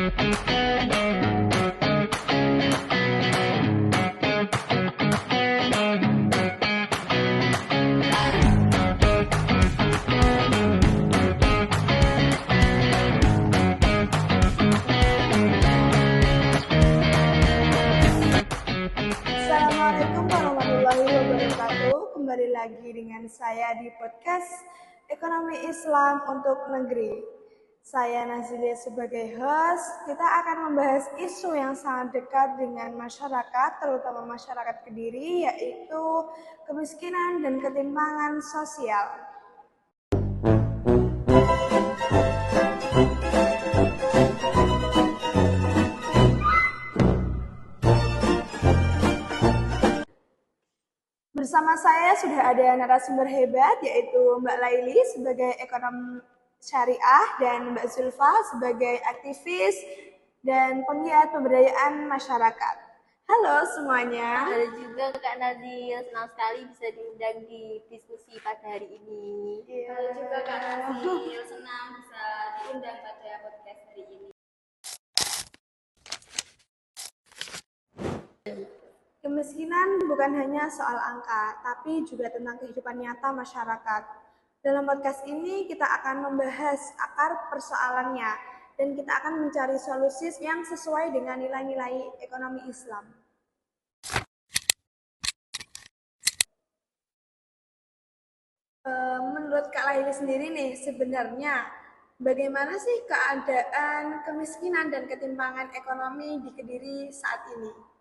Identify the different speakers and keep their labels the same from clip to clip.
Speaker 1: Assalamualaikum warahmatullahi wabarakatuh. Kembali lagi dengan saya di podcast Ekonomi Islam untuk Negeri. Saya Nazilia sebagai host. Kita akan membahas isu yang sangat dekat dengan masyarakat, terutama masyarakat Kediri, yaitu kemiskinan dan ketimpangan sosial. Bersama saya sudah ada narasumber hebat, yaitu Mbak Laili sebagai ekonom syariah dan Mbak Zulfa sebagai aktivis dan penggiat pemberdayaan masyarakat. Halo semuanya.
Speaker 2: Halo juga Kak Nazil, senang sekali bisa diundang di diskusi pada hari ini.
Speaker 1: Halo juga Kak Nazil,
Speaker 2: senang bisa diundang pada podcast hari ini.
Speaker 1: Kemiskinan bukan hanya soal angka, tapi juga tentang kehidupan nyata masyarakat. Dalam podcast ini kita akan membahas akar persoalannya dan kita akan mencari solusi yang sesuai dengan nilai-nilai ekonomi Islam. Menurut Kak Laili sendiri nih, sebenarnya bagaimana sih keadaan kemiskinan dan ketimpangan ekonomi di Kediri saat ini?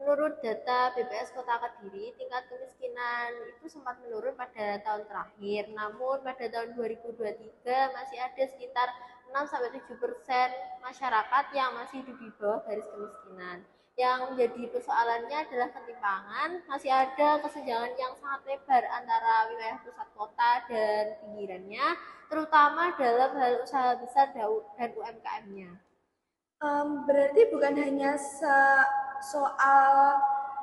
Speaker 2: Menurut data BPS Kota Kediri, tingkat kemiskinan itu sempat menurun pada tahun terakhir. Namun pada tahun 2023 masih ada sekitar 6-7% masyarakat yang masih hidup di bawah garis kemiskinan. Yang menjadi persoalannya adalah ketimpangan, masih ada kesenjangan yang sangat lebar antara wilayah pusat kota dan pinggirannya, terutama dalam hal usaha besar dan UMKM-nya.
Speaker 1: Berarti bukan hanya soal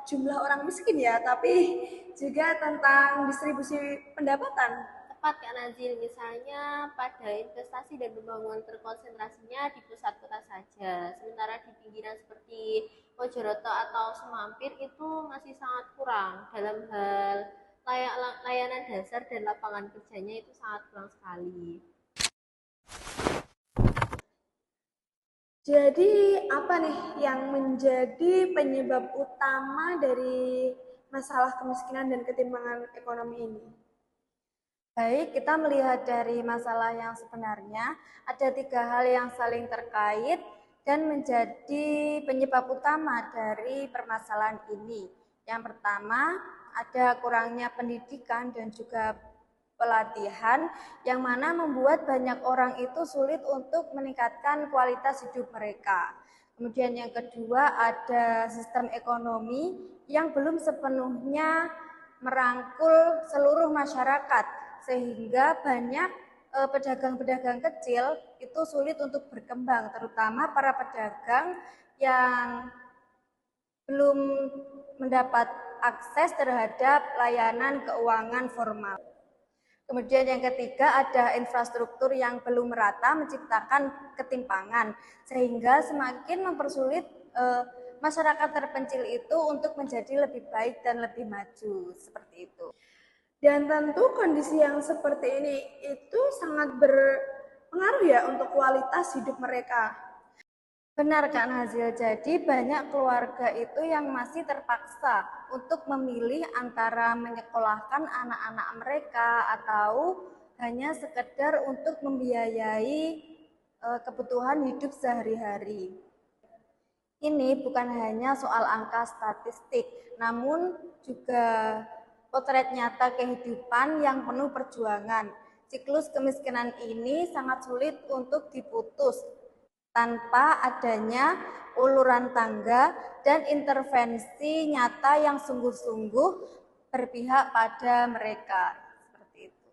Speaker 1: jumlah orang miskin ya, tapi juga tentang distribusi pendapatan.
Speaker 2: Tepat Kak Nazil, misalnya pada investasi dan pembangunan terkonsentrasinya di pusat kota saja, sementara di pinggiran seperti Mojoroto atau Semampir itu masih sangat kurang dalam hal layanan dasar dan lapangan kerjanya itu sangat kurang sekali.
Speaker 1: Jadi apa nih yang menjadi penyebab utama dari masalah kemiskinan dan ketimpangan ekonomi ini?
Speaker 3: Baik, kita melihat dari masalah yang sebenarnya, ada 3 hal yang saling terkait dan menjadi penyebab utama dari permasalahan ini. Yang pertama, ada kurangnya pendidikan dan juga pelatihan, yang mana membuat banyak orang itu sulit untuk meningkatkan kualitas hidup mereka. Kemudian yang kedua, ada sistem ekonomi yang belum sepenuhnya merangkul seluruh masyarakat, sehingga banyak pedagang-pedagang kecil itu sulit untuk berkembang, terutama para pedagang yang belum mendapat akses terhadap layanan keuangan formal. Kemudian yang ketiga, ada infrastruktur yang belum merata menciptakan ketimpangan, sehingga semakin mempersulit masyarakat terpencil itu untuk menjadi lebih baik dan lebih maju, seperti itu.
Speaker 1: Dan tentu kondisi yang seperti ini itu sangat berpengaruh ya untuk kualitas hidup mereka.
Speaker 3: Benar Kak Nazil, jadi banyak keluarga itu yang masih terpaksa untuk memilih antara menyekolahkan anak-anak mereka atau hanya sekedar untuk membiayai kebutuhan hidup sehari-hari. Ini bukan hanya soal angka statistik, namun juga potret nyata kehidupan yang penuh perjuangan. Siklus kemiskinan ini sangat sulit untuk diputus tanpa adanya uluran tangga dan intervensi nyata yang sungguh-sungguh berpihak pada mereka. Seperti itu.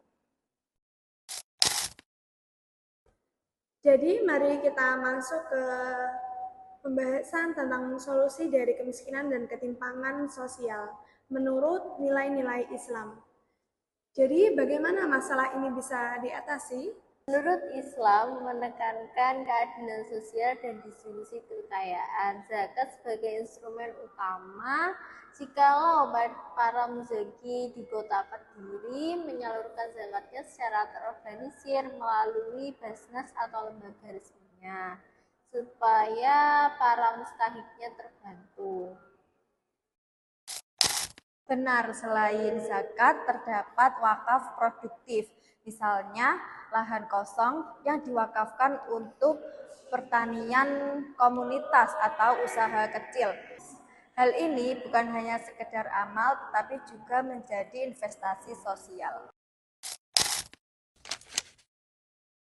Speaker 1: Jadi mari kita masuk ke pembahasan tentang solusi dari kemiskinan dan ketimpangan sosial menurut nilai-nilai Islam. Jadi bagaimana masalah ini bisa diatasi?
Speaker 2: Menurut Islam menekankan keadilan sosial dan distribusi kekayaan. Zakat sebagai instrumen utama jikalau para muzaki di kota Kediri menyalurkan zakatnya secara terorganisir melalui Basnas atau lembaga resminya supaya para mustahiknya terbantu.
Speaker 3: Benar, selain zakat terdapat wakaf produktif. Misalnya, lahan kosong yang diwakafkan untuk pertanian komunitas atau usaha kecil. Hal ini bukan hanya sekedar amal, tetapi juga menjadi investasi sosial.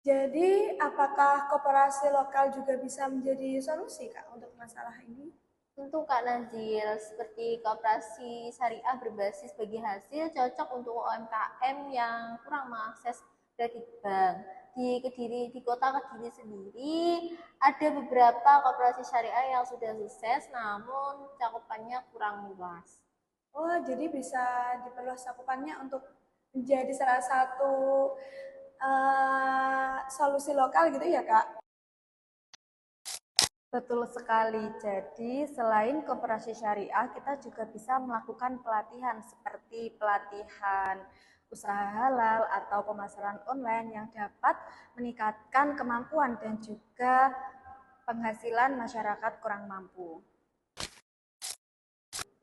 Speaker 1: Jadi, apakah koperasi lokal juga bisa menjadi solusi, Kak, untuk masalah ini?
Speaker 2: Tentu Kak Nazil, seperti koperasi syariah berbasis bagi hasil cocok untuk UMKM yang kurang mengakses kredit bank. Di kota Kediri sendiri ada beberapa koperasi syariah yang sudah sukses namun cakupannya kurang luas.
Speaker 1: Oh, jadi bisa diperluas cakupannya untuk menjadi salah satu solusi lokal gitu ya, Kak?
Speaker 3: Betul sekali. Jadi, selain koperasi syariah, kita juga bisa melakukan pelatihan seperti pelatihan usaha halal atau pemasaran online yang dapat meningkatkan kemampuan dan juga penghasilan masyarakat kurang mampu.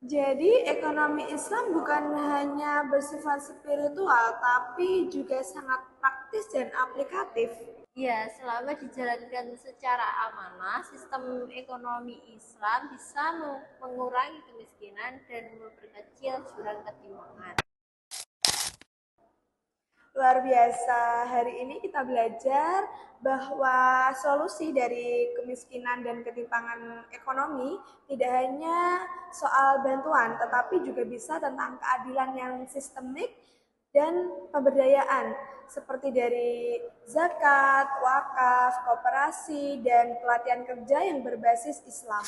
Speaker 1: Jadi, ekonomi Islam bukan hanya bersifat spiritual, tapi juga sangat praktis dan aplikatif.
Speaker 2: Ya, selama dijalankan secara amanah, sistem ekonomi Islam bisa mengurangi kemiskinan dan memperkecil jurang ketimpangan.
Speaker 1: Luar biasa, hari ini kita belajar bahwa solusi dari kemiskinan dan ketimpangan ekonomi tidak hanya soal bantuan, tetapi juga bisa tentang keadilan yang sistemik dan pemberdayaan, seperti dari zakat, wakaf, koperasi, dan pelatihan kerja yang berbasis Islam.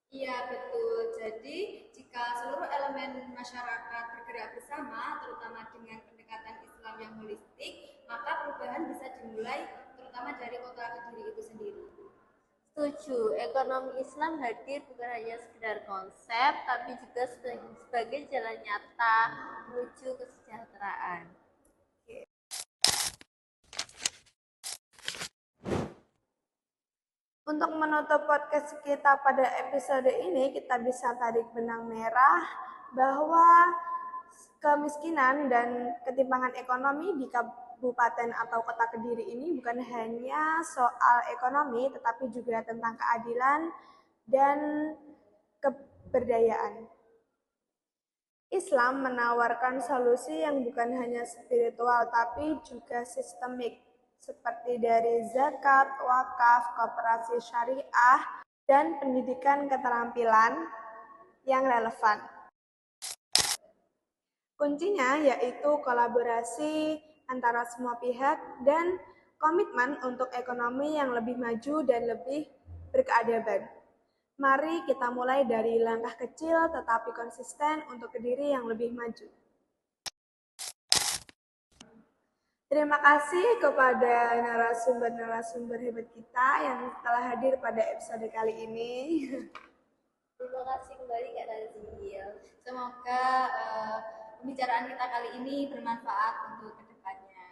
Speaker 3: Iya, betul. Jadi, jika seluruh elemen masyarakat bergerak bersama, terutama dengan pendekatan Islam yang holistik, maka perubahan bisa dimulai terutama dari kota Kediri itu sendiri.
Speaker 2: Setuju, ekonomi Islam hadir bukan hanya sekedar konsep, tapi juga sebagai jalan nyata menuju kesejahteraan.
Speaker 1: Untuk menutup podcast kita pada episode ini, kita bisa tarik benang merah bahwa kemiskinan dan ketimpangan ekonomi di Kabupaten atau Kota Kediri ini bukan hanya soal ekonomi, tetapi juga tentang keadilan dan keberdayaan. Islam menawarkan solusi yang bukan hanya spiritual, tapi juga sistemik, seperti dari zakat, wakaf, koperasi syariah, dan pendidikan keterampilan yang relevan. Kuncinya yaitu kolaborasi antara semua pihak dan komitmen untuk ekonomi yang lebih maju dan lebih berkeadaban. Mari kita mulai dari langkah kecil tetapi konsisten untuk Kediri yang lebih maju. Terima kasih kepada narasumber-narasumber hebat kita yang telah hadir pada episode kali ini.
Speaker 2: Terima kasih kembali Kak Nazil.
Speaker 3: Semoga pembicaraan kita kali ini bermanfaat untuk kedepannya.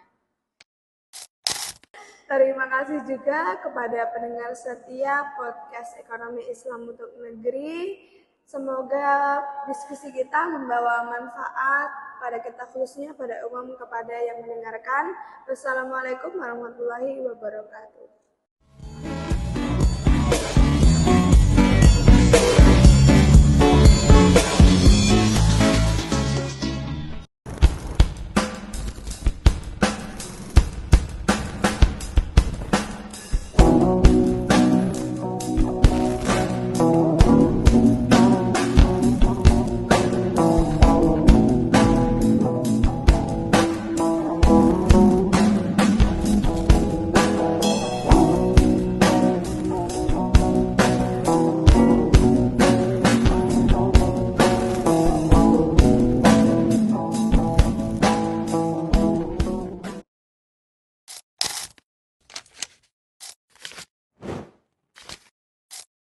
Speaker 1: Terima kasih juga kepada pendengar setia podcast Ekonomi Islam untuk Negeri. Semoga diskusi kita membawa manfaat pada kita khususnya pada umum kepada yang mendengarkan. Wassalamualaikum warahmatullahi wabarakatuh.